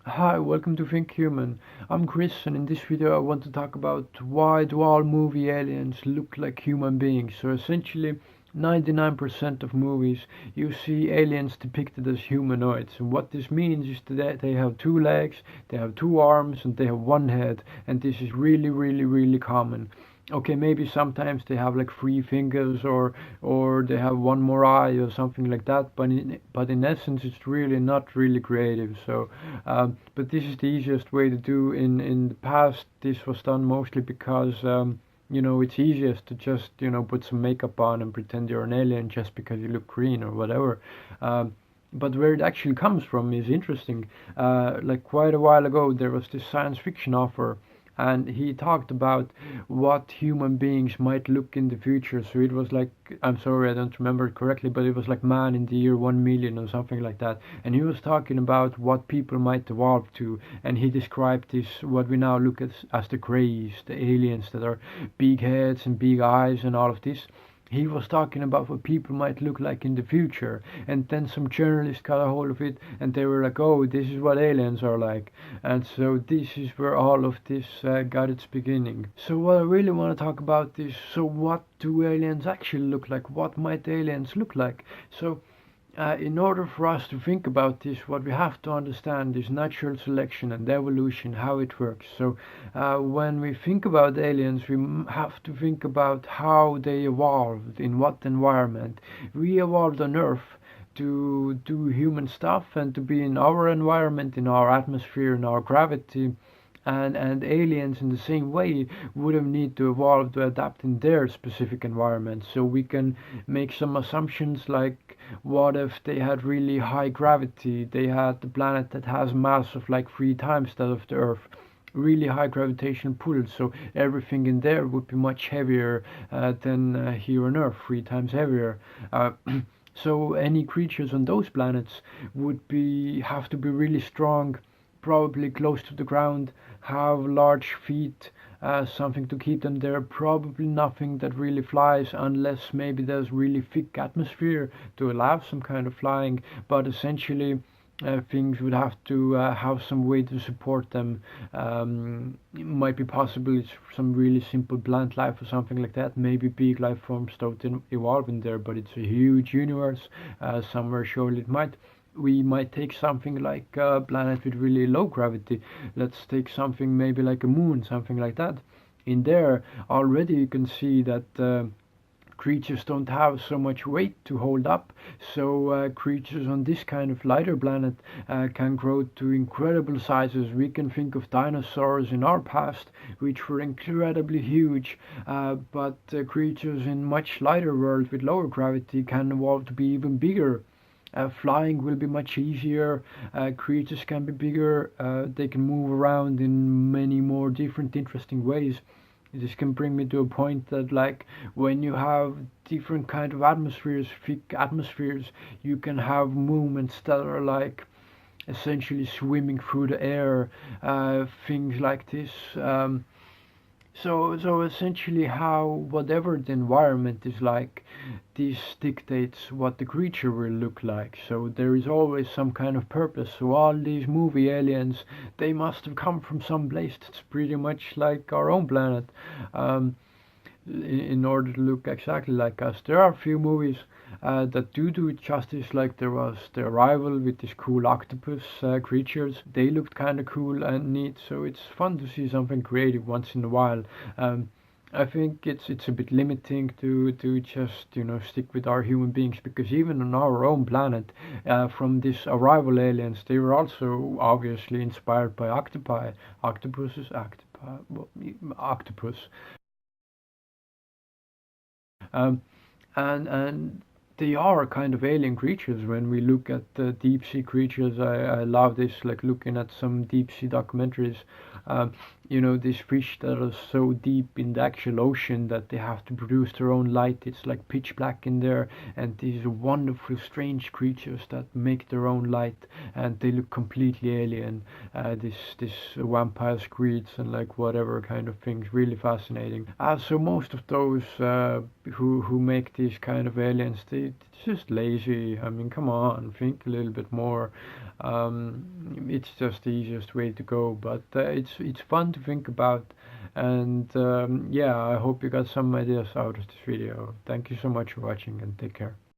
Hi, welcome to Think Human. I'm Chris, and in this video, I want to talk about why do all movie aliens look like human beings. So, essentially, 99% of movies you see aliens depicted as humanoids, and what this means is that they have two legs, they have two arms, and they have one head, and this is really, really, really common. Okay, maybe sometimes they have like three fingers or they have one more eye or something like that, but in essence it's really not really creative. So but this is the easiest way to do. In the past this was done mostly because it's easiest to just put some makeup on and pretend you're an alien just because you look green or whatever. But where it actually comes from is interesting. Like quite a while ago, there was this science fiction author, and he talked about what human beings might look in the future. So it was like, I'm sorry, I don't remember it correctly, but it was like man in the year 1 million or something like that. And he was talking about what people might evolve to, and he described this, what we now look at as the Greys, the aliens that are big heads and big eyes and all of this. He was talking about what people might look like in the future, and then some journalists got a hold of it and they were like, oh, this is what aliens are like. And so this is where all of this got its beginning. So what I really want to talk about is, so what do aliens actually look like? What might aliens look like? So in order for us to think about this, what we have to understand is natural selection and evolution, how it works. So, when we think about aliens, we have to think about how they evolved, in what environment. We evolved on Earth to do human stuff and to be in our environment, in our atmosphere, in our gravity, and aliens in the same way would have need to evolve to adapt in their specific environment. So we can make some assumptions like, what if they had really high gravity, they had the planet that has mass of like 3 times that of the Earth, really high gravitational pull, so everything in there would be much heavier than here on Earth, 3 times heavier. uh, so any creatures on those planets would be have to be really strong, probably close to the ground, have large feet, something to keep them there. Probably nothing that really flies, unless maybe there's really thick atmosphere to allow some kind of flying. But essentially, things would have to have some way to support them. It might be possible it's some really simple plant life or something like that. Maybe big life forms don't evolve in there, but it's a huge universe. Somewhere surely it might. We might take something like a planet with really low gravity. Let's take something maybe like a moon, something like that. In there, already you can see that creatures don't have so much weight to hold up, so creatures on this kind of lighter planet can grow to incredible sizes. We can think of dinosaurs in our past, which were incredibly huge, but creatures in much lighter world with lower gravity can evolve to be even bigger. Flying will be much easier. Creatures can be bigger. They can move around in many more different, interesting ways. This can bring me to a point that, like, when you have different kind of atmospheres, thick atmospheres, you can have movements that are like essentially swimming through the air, things like this. So essentially, how whatever the environment is like, this dictates what the creature will look like. So there is always some kind of purpose. So all these movie aliens, they must have come from some place that's pretty much like our own planet. Um, in order to look exactly like us. There are a few movies that do it justice, like there was The Arrival with these cool octopus creatures. They looked kind of cool and neat, so it's fun to see something creative once in a while. Um, I think it's a bit limiting to just stick with our human beings, because even on our own planet, from this arrival aliens, they were also obviously inspired by octopi, octopuses, octopi, well, octopus. Um, and they are kind of alien creatures when we look at the deep sea creatures. I love this, like looking at some deep sea documentaries. Um, these fish that are so deep in the actual ocean that they have to produce their own light. It's like pitch black in there, and these wonderful, strange creatures that make their own light, and they look completely alien. This vampire squids and like whatever kind of things, really fascinating. So most of those who make these kind of aliens, it's just lazy. I mean, come on, think a little bit more. It's just the easiest way to go, but it's fun to think about. And yeah, I hope you got some ideas out of this video. Thank you so much for watching and take care.